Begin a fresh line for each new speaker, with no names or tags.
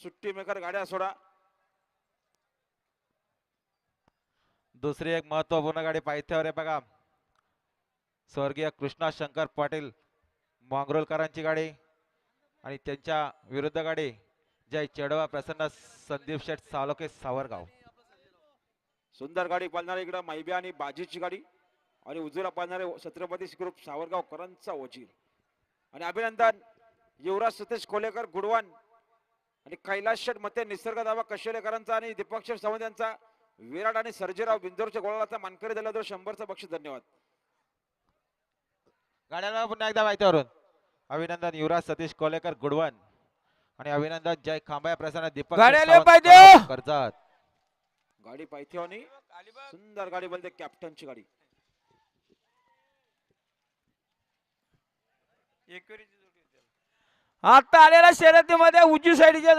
सुट्टी मेकर गाड्या सोडा.
दुसरी एक महत्वपूर्ण गाडी पायथ्यावर आहे बघा. स्वर्गीय कृष्णा शंकर पाटील मांगरोलकरांची गाडी आणि त्यांच्या विरुद्ध गाडी जय चेडवा प्रसन्न संदीप शेठ सालोके सावरगाव.
सुंदर गाडी पाळणारी इकडे मैब्या आणि बाजीची गाडी आणि उजूला पाळणारे छत्रपती ग्रुप सावरगावकरांचा वजीर. आणि अभिनंदन युवराज सतीश कोलेकर गुडवान आणि कैलास शेठ मते निसर्ग दावा कशेलेकरांचा आणि दीपक शेठ सावंत यांचा विराट आणि सर्जेराव बिंदोरच्या गोळाचा मानकरी दिला तर 100चं बक्षीस. धन्यवाद.
गाड्याला पुन्हा एकदा माहितीवरून अभिनंदन युवराज सतीश कोलेकर गुडवन आणि अभिनंदन जय खांबाया प्रसन्न दीपक
गाड्याला
सावंत
पाहिजे.
कर्जत.
गाडी पायथ्यावनी सुंदर गाडी बोलते कॅप्टनची गाडी.
आता आलेल्या शर्यतीमध्ये उजवी साईडच्या